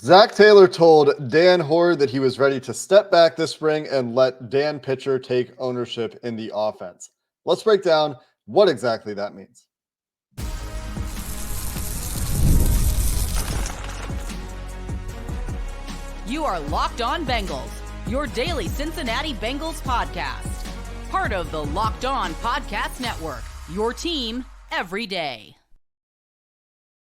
Zac Taylor told Dan Hoare that he was ready to step back this spring and let Dan Pitcher take ownership in the offense. Let's break down what exactly that means. You are Locked On Bengals, your daily Cincinnati Bengals podcast. Part of the Locked On Podcast Network, your team every day.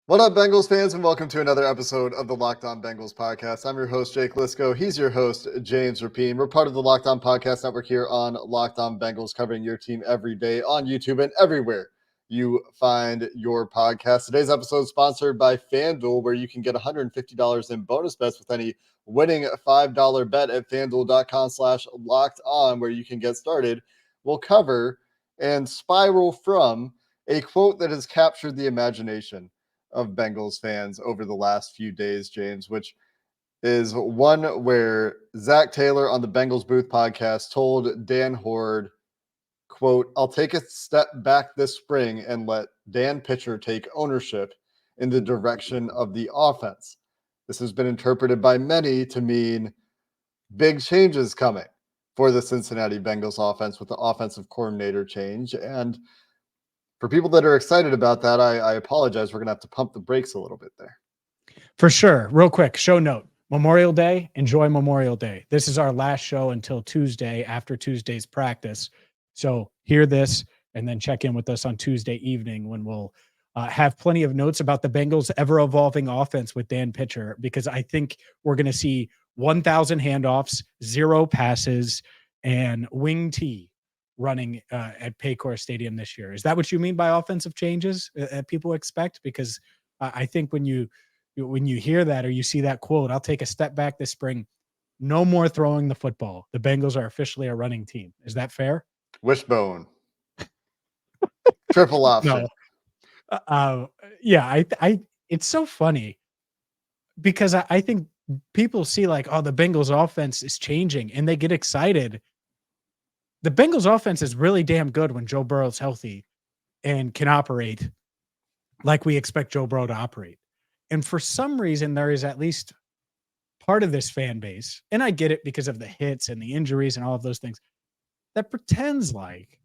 What up, Bengals fans, and welcome to another episode of the Locked On Bengals podcast. I'm your host, Jake Liscow. He's your host, James Rapien. We're part of the Locked On Podcast Network here on Locked On Bengals, covering your team every day on YouTube and everywhere you find your podcast. Today's episode is sponsored by FanDuel, where you can get $150 in bonus bets with any winning $5 bet at FanDuel.com/locked-on, where you can get started. We'll cover and spiral from a quote that has captured the imagination of Bengals fans over the last few days, James, which is one where Zac Taylor on the Bengals Booth podcast told Dan Hoare, quote, "I'll take a step back this spring and let Dan Pitcher take ownership in the direction of the offense." This has been interpreted by many to mean big changes coming for the Cincinnati Bengals offense with the offensive coordinator change. And for people that are excited about that, I apologize. We're going to have to pump the brakes a little bit there. For sure. Real quick, show note. Memorial Day, enjoy Memorial Day. This is our last show until Tuesday after Tuesday's practice. So hear this and then check in with us on Tuesday evening when we'll have plenty of notes about the Bengals' ever-evolving offense with Dan Pitcher, because I think we're going to see 1,000 handoffs, 0 passes, and wing T running at Paycor Stadium this year. Is that what you mean by offensive changes people expect? Because I think when you hear that or you see that quote, "I'll take a step back this spring," no more throwing the football. The Bengals are officially a running team. Is that fair? Wishbone. Triple option. No. Yeah, I it's so funny because I think people see like, oh, the Bengals offense is changing and they get excited. The Bengals offense is really damn good when Joe Burrow's healthy and can operate like we expect Joe Burrow to operate. And for some reason, there is at least part of this fan base, and I get it because of the hits and the injuries and all of those things, that pretends like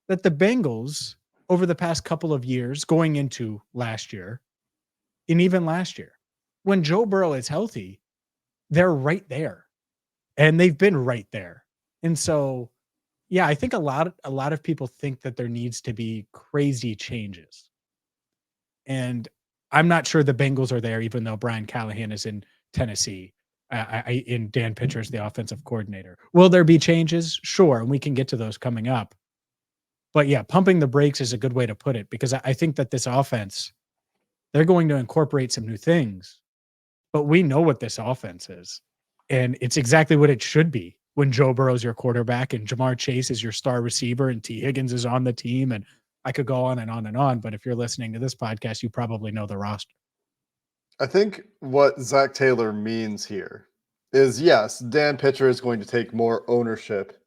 that the Bengals over the past couple of years, going into last year, and even last year, when Joe Burrow is healthy, they're right there. And they've been right there. And so, yeah, I think a lot of people think that there needs to be crazy changes. And I'm not sure the Bengals are there, even though Brian Callahan is in Tennessee. In Dan Pitcher is the offensive coordinator. Will there be changes? Sure, and we can get to those coming up. But yeah, pumping the brakes is a good way to put it, because I think that this offense, they're going to incorporate some new things. But we know what this offense is, and it's exactly what it should be when Joe Burrow's your quarterback and Jamar Chase is your star receiver and T. Higgins is on the team. And I could go on and on and on, but if you're listening to this podcast, you probably know the roster. I think what Zac Taylor means here is, yes, Dan Pitcher is going to take more ownership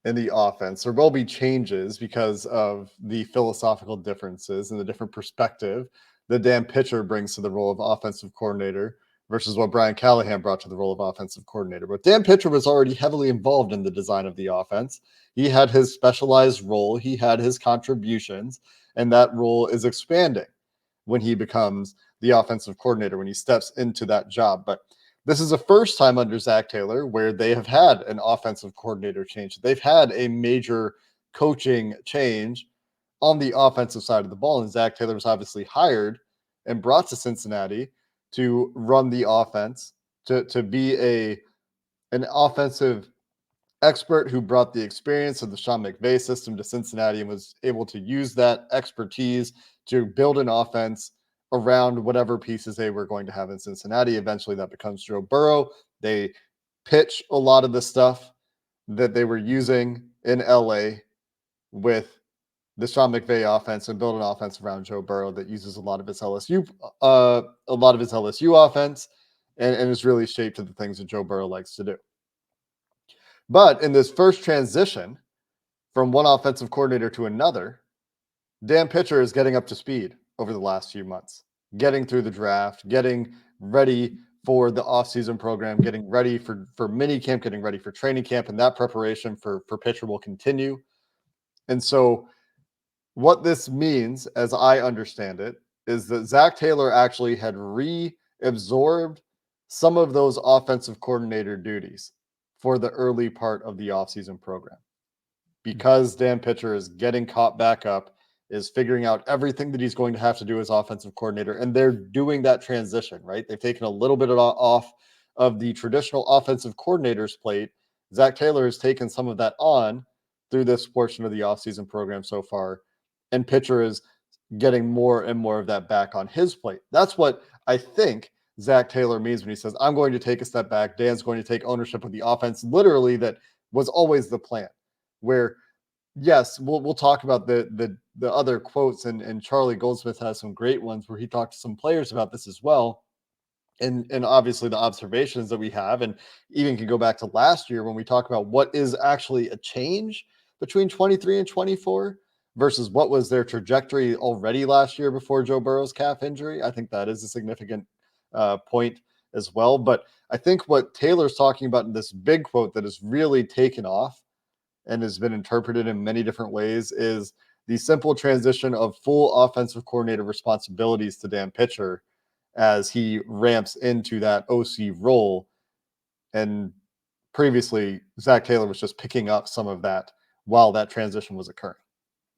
in the offense. There will be changes because of the philosophical differences and the different perspective that Dan Pitcher brings to the role of offensive coordinator versus what Brian Callahan brought to the role of offensive coordinator. But Dan Pitcher was already heavily involved in the design of the offense. He had his specialized role. He had his contributions, and that role is expanding when he becomes the offensive coordinator, when he steps into that job. But this is the first time under Zac Taylor where they have had an offensive coordinator change. They've had a major coaching change on the offensive side of the ball. And Zac Taylor was obviously hired and brought to Cincinnati to run the offense, to be an offensive expert who brought the experience of the Sean McVay system to Cincinnati and was able to use that expertise to build an offense around whatever pieces they were going to have in Cincinnati. Eventually that becomes Joe Burrow. They pitch a lot of the stuff that they were using in LA with the Sean McVay offense and build an offense around Joe Burrow that uses a lot of his LSU offense and is really shaped to the things that Joe Burrow likes to do. But in this first transition from one offensive coordinator to another, Dan Pitcher is getting up to speed over the last few months, getting through the draft, getting ready for the offseason program, getting ready for mini camp, getting ready for training camp, and that preparation for pitcher will continue. And so what this means, as I understand it, is that Zac Taylor actually had reabsorbed some of those offensive coordinator duties for the early part of the offseason program because Dan Pitcher is getting caught back up, is figuring out everything that he's going to have to do as offensive coordinator. And they're doing that transition, right? They've taken a little bit off of the traditional offensive coordinator's plate. Zac Taylor has taken some of that on through this portion of the offseason program so far. And Pitcher is getting more and more of that back on his plate. That's what I think Zac Taylor means when he says, I'm going to take a step back. Dan's going to take ownership of the offense. Literally, that was always the plan. Where, yes, we'll talk about the other quotes, and Charlie Goldsmith has some great ones where he talked to some players about this as well. And obviously the observations that we have, and even can go back to last year when we talk about what is actually a change between 23 and 24 versus what was their trajectory already last year before Joe Burrow's calf injury. I think that is a significant point as well. But I think what Taylor's talking about in this big quote that has really taken off and has been interpreted in many different ways is the simple transition of full offensive coordinator responsibilities to Dan Pitcher as he ramps into that OC role. And previously, Zac Taylor was just picking up some of that while that transition was occurring.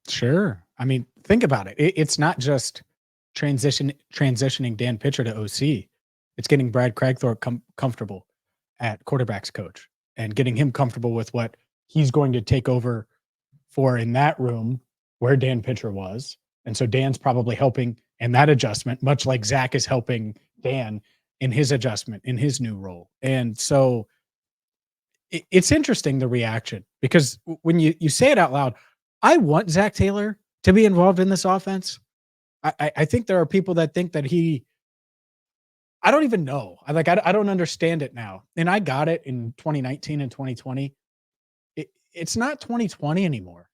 Sure. I mean, think about it. It's not just transitioning Dan Pitcher to OC. It's getting Brad Cragthorpe comfortable at quarterbacks coach and getting him comfortable with what he's going to take over for in that room where Dan Pitcher was. And so Dan's probably helping in that adjustment, much like Zac is helping Dan in his adjustment, in his new role. And so it's interesting, the reaction, because when you say it out loud, I want Zac Taylor to be involved in this offense. I think there are people that think that I don't even know. I don't understand it now. And I got it in 2019 and 2020. It's not 2020 anymore.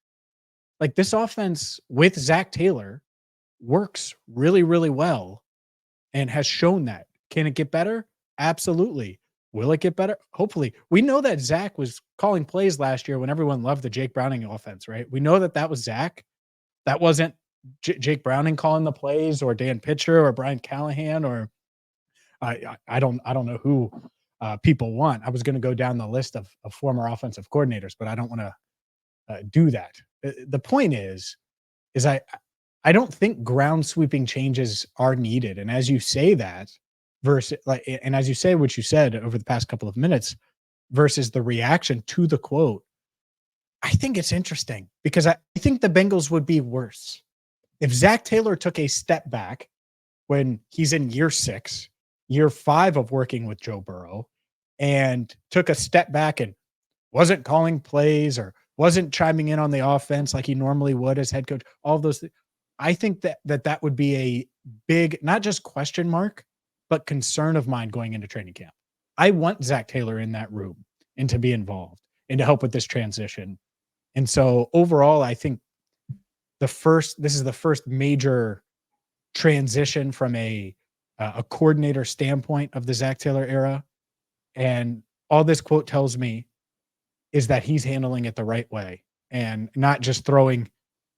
Like, this offense with Zac Taylor works really, really well and has shown that. Can it get better? Absolutely. Will it get better? Hopefully. We know that Zac was calling plays last year when everyone loved the Jake Browning offense, right? We know that was Zac. That wasn't Jake Browning calling the plays, or Dan Pitcher, or Brian Callahan, or I don't know who people want. I was going to go down the list of former offensive coordinators, but I don't want to do that. The point is I don't think ground sweeping changes are needed. And as you say that, and as you say what you said over the past couple of minutes versus the reaction to the quote, I think it's interesting, because I think the Bengals would be worse if Zac Taylor took a step back when he's in year 6, year 5 of working with Joe Burrow, and took a step back and wasn't calling plays or wasn't chiming in on the offense like he normally would as head coach. All of those things. I think that would be a big, not just question mark, but concern of mine going into training camp. I want Zac Taylor in that room and to be involved and to help with this transition. And so overall, I think this is the first major transition from a coordinator standpoint of the Zac Taylor era. And all this quote tells me is that he's handling it the right way and not just throwing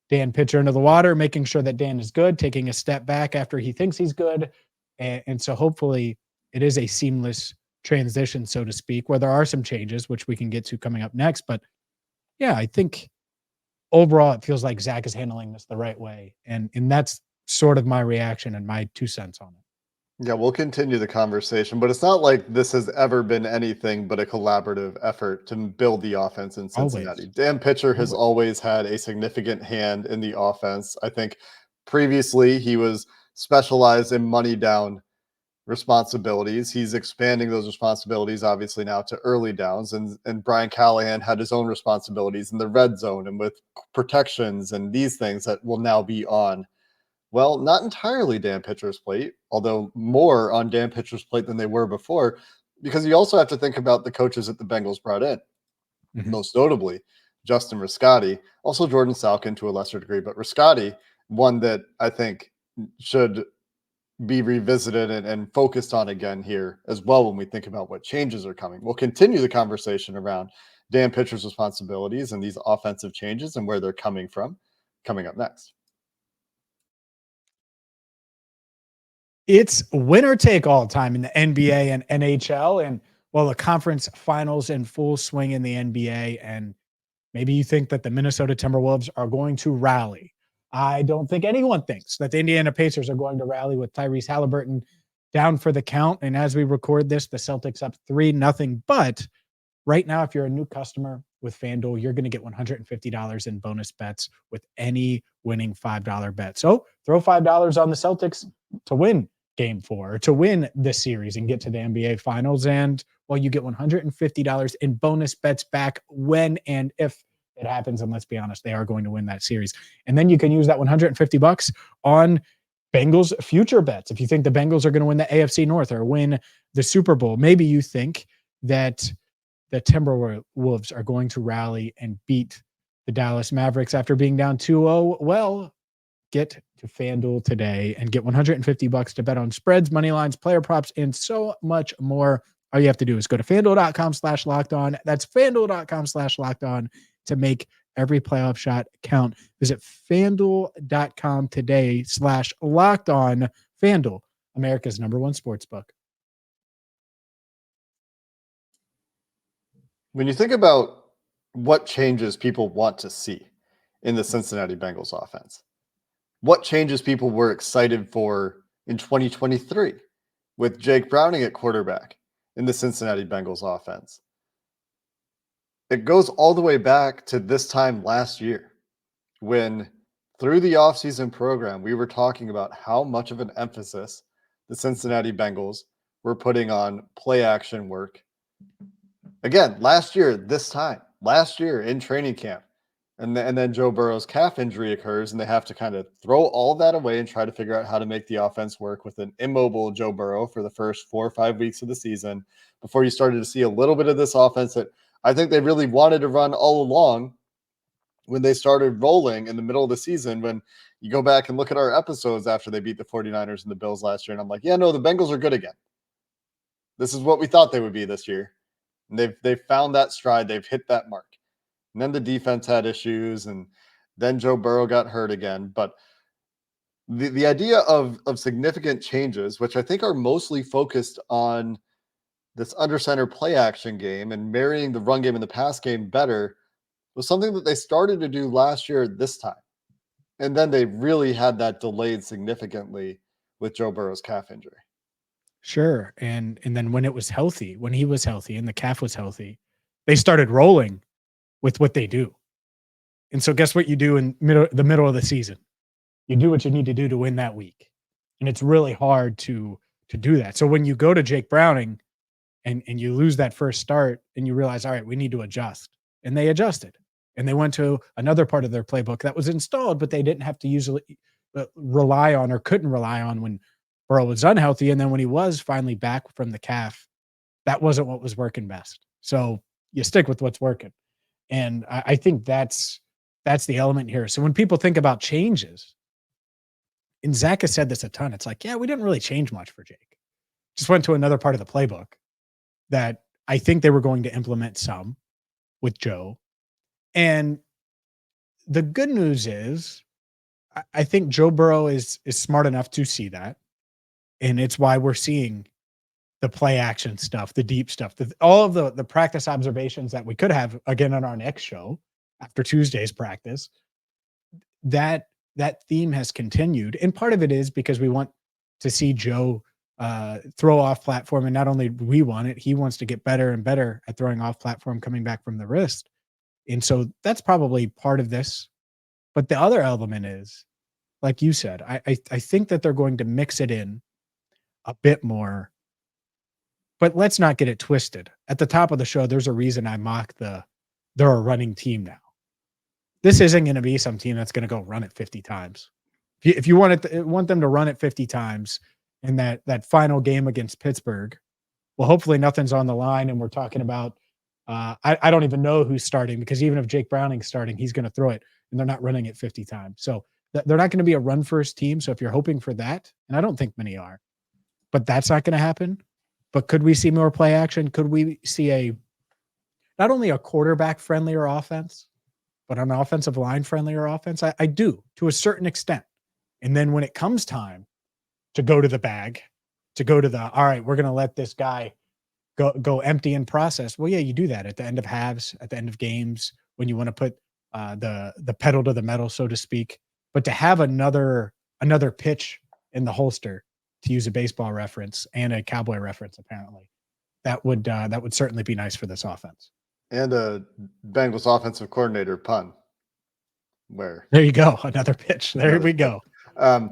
Dan Pitcher into the water, making sure that Dan is good, taking a step back after he thinks he's good. And so hopefully it is a seamless transition, so to speak, where there are some changes, which we can get to coming up next. But yeah, I think overall it feels like Zac is handling this the right way. And that's sort of my reaction and my 2 cents on it. Yeah, we'll continue the conversation, but it's not like this has ever been anything but a collaborative effort to build the offense in Cincinnati. Always. Dan Pitcher has always had a significant hand in the offense. I think previously he was specialized in money down responsibilities. He's expanding those responsibilities, obviously, now to early downs. And Brian Callahan had his own responsibilities in the red zone and with protections and these things that will now be on, well, not entirely Dan Pitcher's plate, although more on Dan Pitcher's plate than they were before, because you also have to think about the coaches that the Bengals brought in, most notably Justin Riscotti, also Jordan Salkin to a lesser degree, but Riscotti, one that I think should be revisited and focused on again here as well when we think about what changes are coming. We'll continue the conversation around Dan Pitcher's responsibilities and these offensive changes and where they're coming from coming up next. It's winner take all time in the NBA and NHL. And well, the conference finals in full swing in the NBA. And maybe you think that the Minnesota Timberwolves are going to rally. I don't think anyone thinks that the Indiana Pacers are going to rally with Tyrese Halliburton down for the count. And as we record this, the Celtics up 3-0. But right now, if you're a new customer with FanDuel, you're going to get $150 in bonus bets with any winning $5 bet. So throw $5 on the Celtics to win Game 4, or to win this series and get to the NBA Finals. And well, you get $150 in bonus bets back when and if it happens. And let's be honest, they are going to win that series. And then you can use that $150 on Bengals future bets. If you think the Bengals are going to win the AFC North or win the Super Bowl, maybe you think that the Timberwolves are going to rally and beat the Dallas Mavericks after being down 2-0. Well, get to FanDuel today and get $150 to bet on spreads, money lines, player props, and so much more. All you have to do is go to FanDuel.com/lockedon. That's FanDuel.com/lockedon to make every playoff shot count. Visit FanDuel.com today/lockedon. FanDuel, America's #1 sportsbook. When you think about what changes people want to see in the Cincinnati Bengals offense, what changes people were excited for in 2023 with Jake Browning at quarterback in the Cincinnati Bengals offense, it goes all the way back to this time last year when through the offseason program, we were talking about how much of an emphasis the Cincinnati Bengals were putting on play action work. Again, last year in training camp, and then Joe Burrow's calf injury occurs, and they have to kind of throw all that away and try to figure out how to make the offense work with an immobile Joe Burrow for the first 4 or 5 weeks of the season before you started to see a little bit of this offense that I think they really wanted to run all along when they started rolling in the middle of the season. When you go back and look at our episodes after they beat the 49ers and the Bills last year, and I'm like, yeah, no, the Bengals are good again. This is what we thought they would be this year. And they've found that stride. They've hit that mark. And then the defense had issues, and then Joe Burrow got hurt again. But the idea of significant changes, which I think are mostly focused on this under center play action game and marrying the run game and the pass game better, was something that they started to do last year this time. And then they really had that delayed significantly with Joe Burrow's calf injury. Sure. And then when he was healthy and the calf was healthy, they started rolling with what they do. And so guess what you do in the middle of the season? You do what you need to do to win that week. And it's really hard to do that. So when you go to Jake Browning and you lose that first start and you realize, all right, we need to adjust. And they adjusted. And they went to another part of their playbook that was installed, but they didn't have to usually rely on or couldn't rely on when Burrow was unhealthy. And then when he was finally back from the calf, that wasn't what was working best. So you stick with what's working. And I think that's the element here. So when people think about changes, and Zach has said this a ton, it's like, yeah, we didn't really change much for Jake. Just went to another part of the playbook that I think they were going to implement some with Joe. And the good news is I think Joe Burrow is smart enough to see that. And it's why we're seeing the play action stuff, the deep stuff, all of the practice observations that we could have again on our next show after Tuesday's practice. That theme has continued. And part of it is because we want to see Joe throw off platform. And not only do we want it, he wants to get better and better at throwing off platform coming back from the wrist. And so that's probably part of this. But the other element is, like you said, I think that they're going to mix it in a bit more. But let's not get it twisted. At the top of the show, there's a reason I mock they're a running team now. This isn't going to be some team that's going to go run it 50 times. If you want them to run it 50 times in that final game against Pittsburgh, well, hopefully nothing's on the line. And we're talking about, I don't even know who's starting, because even if Jake Browning's starting, he's going to throw it and they're not running it 50 times. So They're not going to be a run first team. So if you're hoping for that, and I don't think many are, but that's not going to happen. But could we see more play action? Could we see not only a quarterback friendlier offense, but an offensive line friendlier offense? I do, to a certain extent. And then when it comes time to go to the bag, to go to all right, we're going to let this guy go empty and process. Well, yeah, you do that at the end of halves, at the end of games, when you want to put the pedal to the metal, so to speak. But to have another pitch in the holster, to use a baseball reference and a cowboy reference, apparently, that would certainly be nice for this offense. And a Bengals offensive coordinator pun. Where there you go, another pitch. There we go. I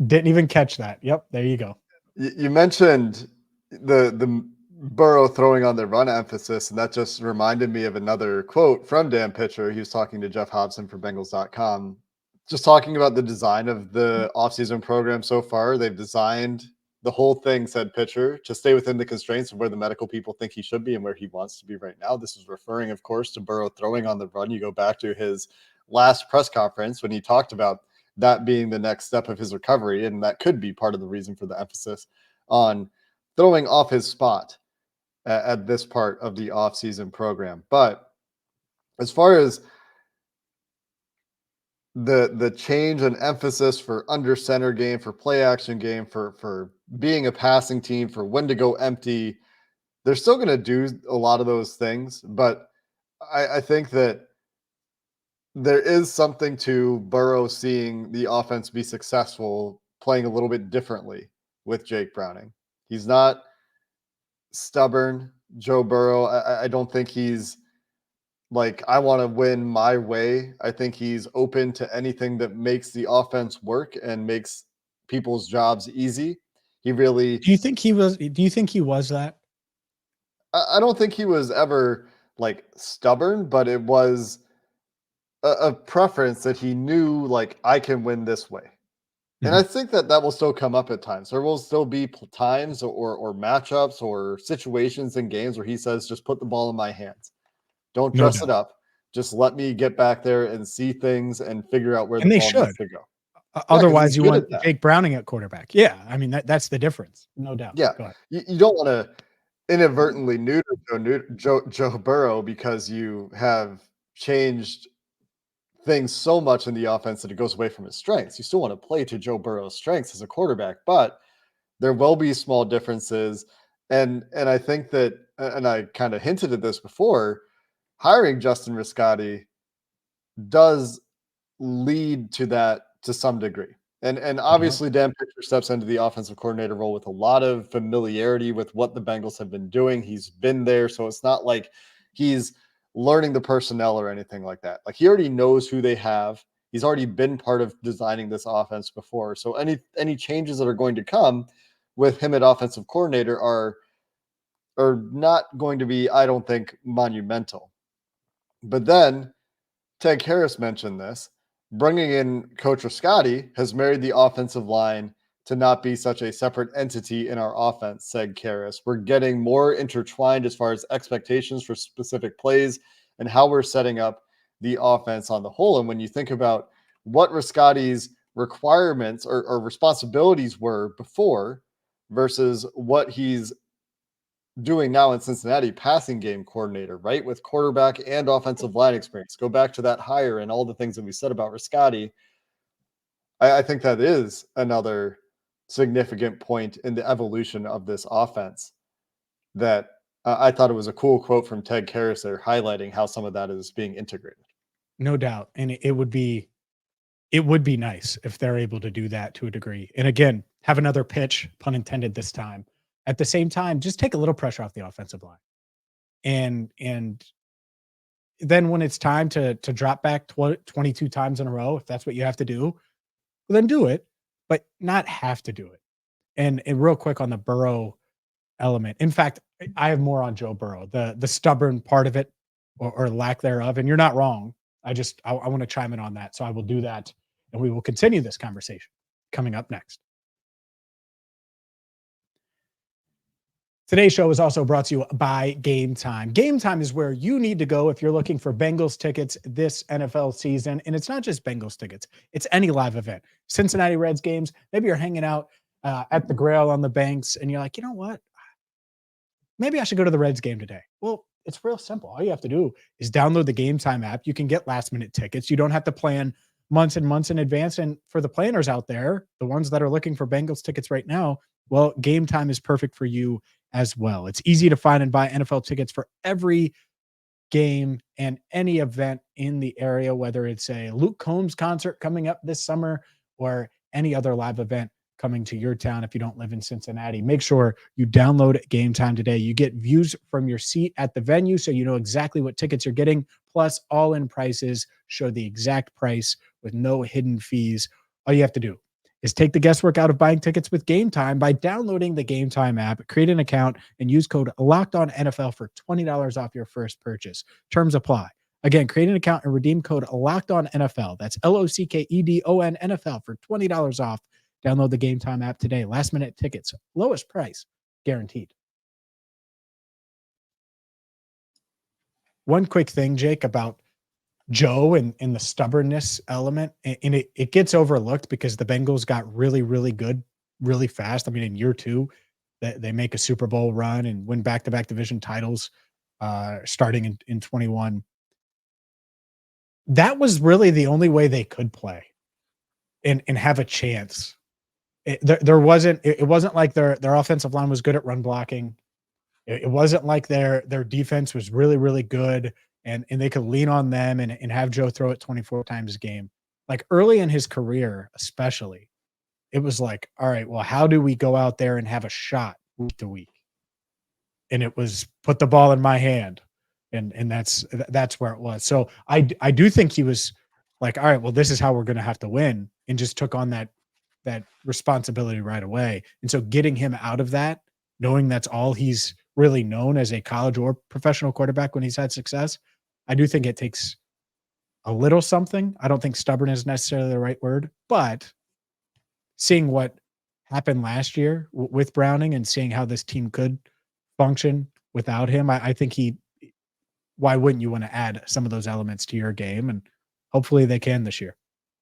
didn't even catch that. Yep, there you go. You mentioned the Burrow throwing on the run emphasis, and that just reminded me of another quote from Dan Pitcher. He was talking to Jeff Hobson for Bengals.com, just talking about the design of the offseason program so far. They've designed the whole thing, said Pitcher, to stay within the constraints of where the medical people think he should be and where he wants to be right now. This is referring, of course, to Burrow throwing on the run. You go back to his last press conference when he talked about that being the next step of his recovery, and that could be part of the reason for the emphasis on throwing off his spot at this part of the offseason program. But as far as the change and emphasis for under center game, for play action game, for being a passing team, for when to go empty, they're still going to do a lot of those things. But I think that there is something to Burrow seeing the offense be successful playing a little bit differently with Jake Browning. He's not stubborn, Joe Burrow. I don't think he's like, I want to win my way. I think he's open to anything that makes the offense work and makes people's jobs easy. He really. Do you think he was that? I don't think he was ever like stubborn, but it was a preference that he knew, like, I can win this way. And I think that will still come up at times. There will still be times or matchups or situations in games where he says, just put the ball in my hands. Don't dress it up. Just let me get back there and see things and figure out where the ball needs to go. Otherwise, you want Jake Browning at quarterback. Yeah, I mean, that's the difference. No doubt. Yeah, you don't want to inadvertently neuter Joe Burrow because you have changed things so much in the offense that it goes away from his strengths. You still want to play to Joe Burrow's strengths as a quarterback, but there will be small differences. And I think that, and I kind of hinted at this before, hiring Justin Riscotti does lead to that to some degree. And obviously Dan Pitcher steps into the offensive coordinator role with a lot of familiarity with what the Bengals have been doing. He's been there, so it's not like he's learning the personnel or anything like that. Like, he already knows who they have. He's already been part of designing this offense before. So any changes that are going to come with him at offensive coordinator are not going to be, I don't think, monumental. But then Ted Karras mentioned this. Bringing in Coach Riscotti has married the offensive line to not be such a separate entity in our offense, said Karras. We're getting more intertwined as far as expectations for specific plays and how we're setting up the offense on the whole. And when you think about what Riscotti's requirements or responsibilities were before versus what he's doing now in Cincinnati, passing game coordinator, right? With quarterback and offensive line experience. Go back to that hire and all the things that we said about Riscotti. I think that is another significant point in the evolution of this offense that I thought it was a cool quote from Ted Karras there, highlighting how some of that is being integrated. No doubt. And it would be nice if they're able to do that to a degree. And again, have another pitch, pun intended this time. At the same time, just take a little pressure off the offensive line. And then when it's time to drop back 22 times in a row, if that's what you have to do, well, then do it, but not have to do it. And real quick on the Burrow element. In fact, I have more on Joe Burrow, the stubborn part of it or lack thereof. And you're not wrong. I want to chime in on that. So I will do that. And we will continue this conversation coming up next. Today's show is also brought to you by GameTime. GameTime is where you need to go if you're looking for Bengals tickets this NFL season. And it's not just Bengals tickets, it's any live event. Cincinnati Reds games, maybe you're hanging out at the Grail on the banks and you're like, you know what? Maybe I should go to the Reds game today. Well, it's real simple. All you have to do is download the GameTime app. You can get last-minute tickets. You don't have to plan months and months in advance. And for the planners out there, the ones that are looking for Bengals tickets right now, well, GameTime is perfect for you as well. It's easy to find and buy NFL tickets for every game and any event in the area, whether it's a Luke Combs concert coming up this summer or any other live event coming to your town if you don't live in Cincinnati. Make sure you download GameTime today. You get views from your seat at the venue so you know exactly what tickets you're getting, plus all-in prices show the exact price with no hidden fees. All you have to do is take the guesswork out of buying tickets with GameTime by downloading the GameTime app, create an account, and use code LOCKEDONNFL for $20 off your first purchase. Terms apply. Again, create an account and redeem code LOCKEDONNFL. That's LOCKEDON NFL for $20 off. Download the GameTime app today. Last-minute tickets, lowest price, guaranteed. One quick thing, Jake, about Joe and the stubbornness element, and it gets overlooked because the Bengals got really, really good really fast. I mean, in year two, they make a Super Bowl run and win back-to-back division titles starting in 21. That was really the only way they could play and have a chance. It wasn't like their offensive line was good at run blocking. It wasn't like their defense was really, really good. And they could lean on them and have Joe throw it 24 times a game. Like early in his career, especially, it was like, all right, well, how do we go out there and have a shot week to week? And it was put the ball in my hand. And that's where it was. So I do think he was like, all right, well, this is how we're going to have to win, and just took on that responsibility right away. And so getting him out of that, knowing that's all he's really known as a college or professional quarterback when he's had success, I do think it takes a little something. I don't think stubborn is necessarily the right word, but seeing what happened last year with Browning and seeing how this team could function without him, I think why wouldn't you want to add some of those elements to your game? And hopefully they can this year.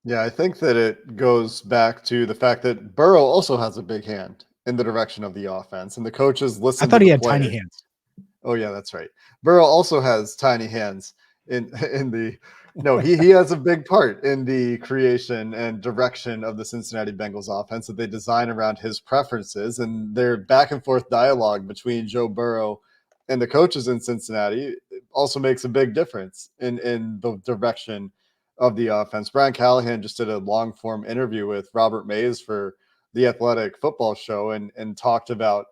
Yeah, I think that it goes back to the fact that Burrow also has a big hand in the direction of the offense, and the coaches listen. I thought to he the had players. tiny hands. Oh yeah, that's right. Burrow also has tiny hands in the. No, he has a big part in the creation and direction of the Cincinnati Bengals offense that they design around his preferences, and their back and forth dialogue between Joe Burrow and the coaches in Cincinnati also makes a big difference in the direction of the offense. Brian Callahan just did a long form interview with Robert Mays for the Athletic Football Show and talked about,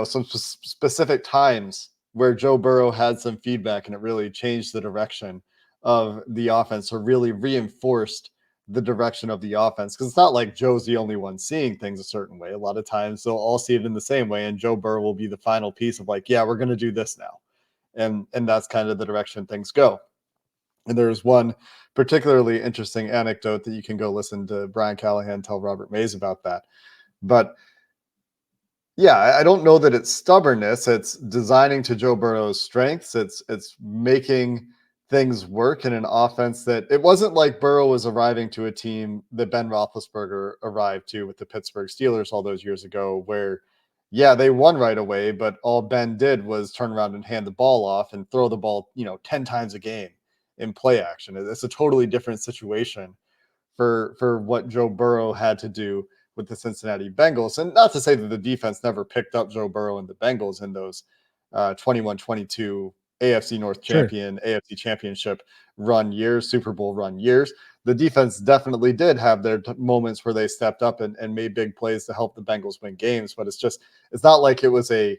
some specific times where Joe Burrow had some feedback and it really changed the direction of the offense, or really reinforced the direction of the offense. Because it's not like Joe's the only one seeing things a certain way. A lot of times they'll all see it in the same way, and Joe Burrow will be the final piece of like, yeah, we're going to do this now. And that's kind of the direction things go. And there's one particularly interesting anecdote that you can go listen to Brian Callahan tell Robert Mays about that. But yeah, I don't know that it's stubbornness. It's designing to Joe Burrow's strengths. It's making things work in an offense that it wasn't like Burrow was arriving to a team that Ben Roethlisberger arrived to with the Pittsburgh Steelers all those years ago, where, yeah, they won right away, but all Ben did was turn around and hand the ball off and throw the ball, 10 times a game in play action. It's a totally different situation for what Joe Burrow had to do with the Cincinnati Bengals. And not to say that the defense never picked up Joe Burrow and the Bengals in those 21-22 AFC North champion, sure, AFC championship run years, Super Bowl run years. The defense definitely did have their moments where they stepped up and made big plays to help the Bengals win games. But it's not like it was that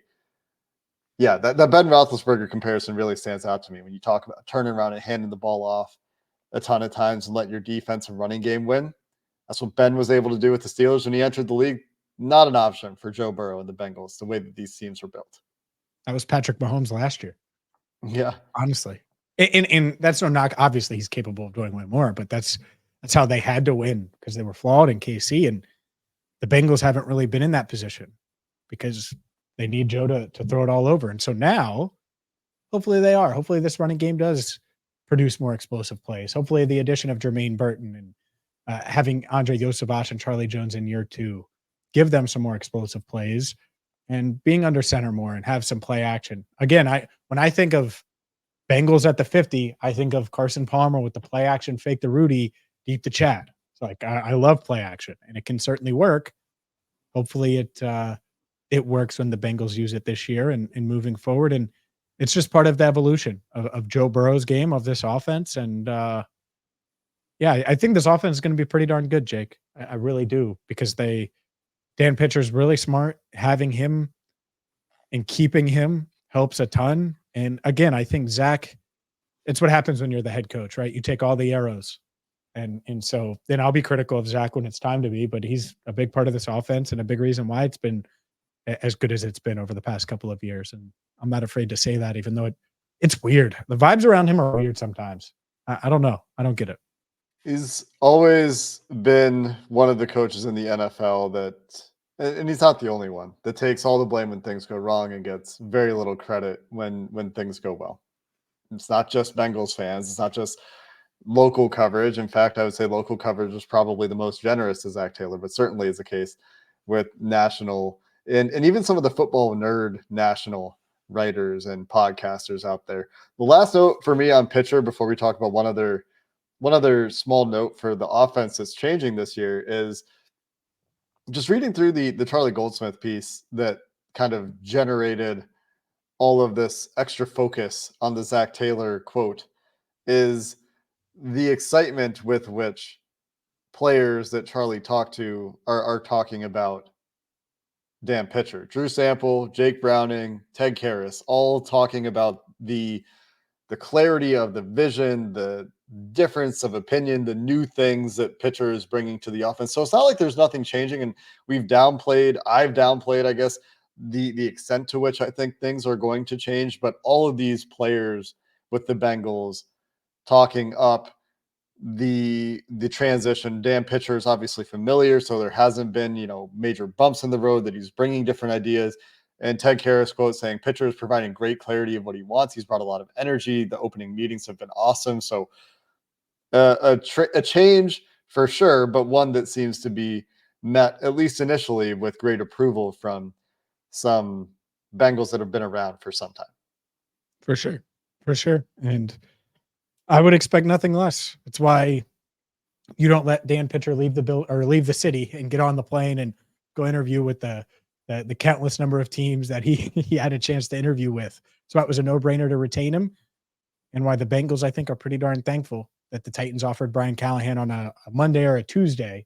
Ben Roethlisberger comparison really stands out to me when you talk about turning around and handing the ball off a ton of times and let your defense and running game win. That's what Ben was able to do with the Steelers when he entered the league. Not an option for Joe Burrow and the Bengals, the way that these teams were built. That was Patrick Mahomes last year. Yeah. Honestly. And that's no knock. Obviously, he's capable of doing way more, but that's how they had to win, because they were flawed in KC. And the Bengals haven't really been in that position because They need Joe to throw it all over. And so now, hopefully they are. Hopefully this running game does produce more explosive plays. Hopefully the addition of Jermaine Burton and having Andre Yosavash and Charlie Jones in year 2 give them some more explosive plays and being under center more and have some play action. Again, when I think of Bengals at the 50, I think of Carson Palmer with the play action fake to Rudy deep to Chad. It's like I love play action, and it can certainly work. Hopefully it works when the Bengals use it this year and moving forward. And it's just part of the evolution of Joe Burrow's game, of this offense. And yeah, I think this offense is going to be pretty darn good, Jake. I really do, because Dan Pitcher's really smart. Having him and keeping him helps a ton. And again, I think Zach, it's what happens when you're the head coach, right? You take all the arrows. And so then I'll be critical of Zach when it's time to be, but he's a big part of this offense and a big reason why it's been as good as it's been over the past couple of years. And I'm not afraid to say that, even though it's weird. The vibes around him are weird sometimes. I don't know. I don't get it. He's always been one of the coaches in the NFL that, and he's not the only one, that takes all the blame when things go wrong and gets very little credit when things go well. It's not just Bengals fans. It's not just local coverage. In fact, I would say local coverage is probably the most generous to Zac Taylor, but certainly is the case with national and even some of the football nerd national writers and podcasters out there. The last note for me on pitcher before we talk about one other small note for the offense that's changing this year is just reading through the Charlie Goldsmith piece that kind of generated all of this extra focus on the Zac Taylor quote is the excitement with which players that Charlie talked to are talking about Dan Pitcher. Drew Sample, Jake Browning, Ted Karras, all talking about the clarity of the vision, the difference of opinion, the new things that Pitcher is bringing to the offense. So it's not like there's nothing changing, and I've downplayed, I guess, the extent to which I think things are going to change. But all of these players with the Bengals talking up the transition. Dan Pitcher is obviously familiar, so there hasn't been, major bumps in the road, that he's bringing different ideas. And Ted Karras quote saying, Pitcher is providing great clarity of what he wants. He's brought a lot of energy. The opening meetings have been awesome. So a change for sure, but one that seems to be met, at least initially, with great approval from some Bengals that have been around for some time. For sure. And I would expect nothing less. That's why you don't let Dan Pitcher leave the city and get on the plane and go interview with the countless number of teams that he had a chance to interview with. So it was a no-brainer to retain him, and why the Bengals, I think, are pretty darn thankful that the Titans offered Brian Callahan on a Monday or a Tuesday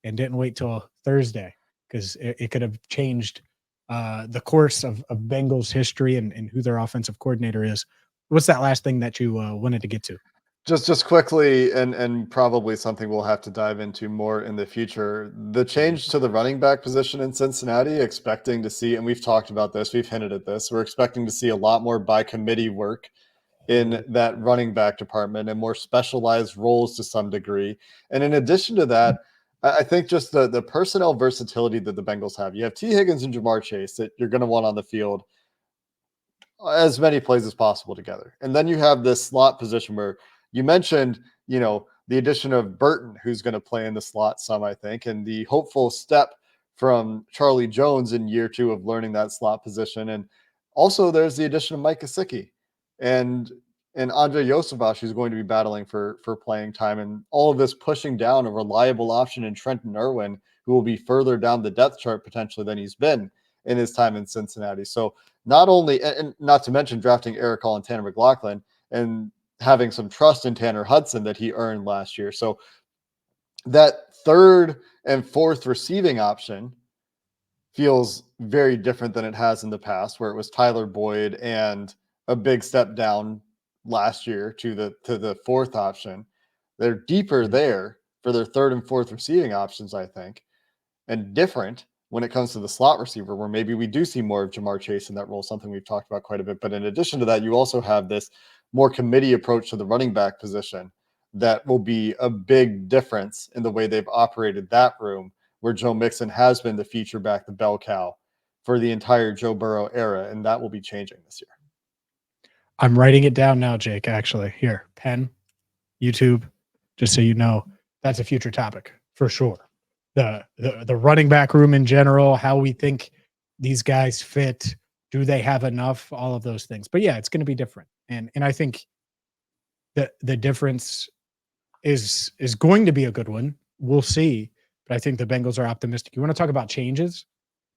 and didn't wait till Thursday, because it could have changed the course of Bengals history and who their offensive coordinator is. What's that last thing that you wanted to get to? Just quickly, and probably something we'll have to dive into more in the future, the change to the running back position in Cincinnati, expecting to see, and we've talked about this, we've hinted at this, we're expecting to see a lot more by committee work in that running back department and more specialized roles to some degree. And in addition to that, I think just the personnel versatility that the Bengals have. You have T. Higgins and Jamar Chase that you're going to want on the field as many plays as possible together. And then you have this slot position where you mentioned, the addition of Burton, who's going to play in the slot some, I think, and the hopeful step from Charlie Jones in year 2 of learning that slot position. And also there's the addition of Mike Gesicki and Andre Yosavash, who's going to be battling for playing time, and all of this pushing down a reliable option in Trenton Irwin, who will be further down the depth chart potentially than he's been in his time in Cincinnati. So not only, and not to mention drafting Eric Hall and Tanner McLaughlin and having some trust in Tanner Hudson that he earned last year. So that third and fourth receiving option feels very different than it has in the past, where it was Tyler Boyd and a big step down last year to the fourth option. They're deeper there for their third and fourth receiving options, I think, and different when it comes to the slot receiver, where maybe we do see more of Jamar Chase in that role, something we've talked about quite a bit. But in addition to that, you also have this more committee approach to the running back position that will be a big difference in the way they've operated that room, where Joe Mixon has been the feature back, the bell cow for the entire Joe Burrow era, and that will be changing this year. I'm writing it down now, Jake, actually. Here, pen, YouTube, just so you know, that's a future topic for sure. The running back room in general, how we think these guys fit, do they have enough, all of those things. But yeah, it's going to be different. And I think the difference is going to be a good one. We'll see. But I think the Bengals are optimistic. You want to talk about changes?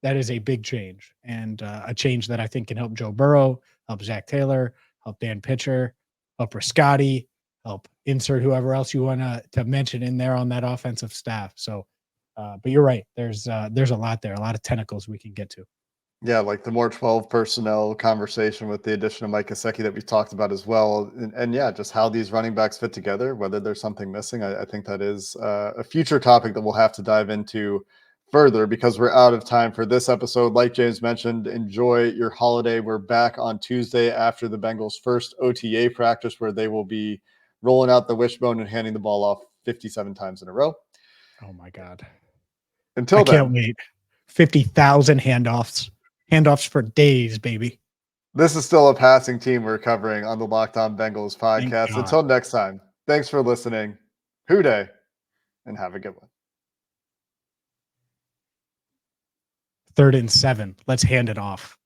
That is a big change, and a change that I think can help Joe Burrow, help Zac Taylor, help Dan Pitcher, help Riscotti, help insert whoever else you want to mention in there on that offensive staff. So, but you're right. There's a lot there, a lot of tentacles we can get to. Yeah, like the more 12 personnel conversation with the addition of Mike Gesicki that we've talked about as well. And yeah, just how these running backs fit together, whether there's something missing. I think that is a future topic that we'll have to dive into further because we're out of time for this episode. Like James mentioned, enjoy your holiday. We're back on Tuesday after the Bengals' first OTA practice where they will be rolling out the wishbone and handing the ball off 57 times in a row. Oh my God. Until I then, can't wait. 50,000 handoffs for days, baby. this is still a passing team we're covering on the Locked On Bengals Thank podcast. God. Until next time, thanks for listening. Hooday, and have a good one. 3rd and 7. Let's hand it off.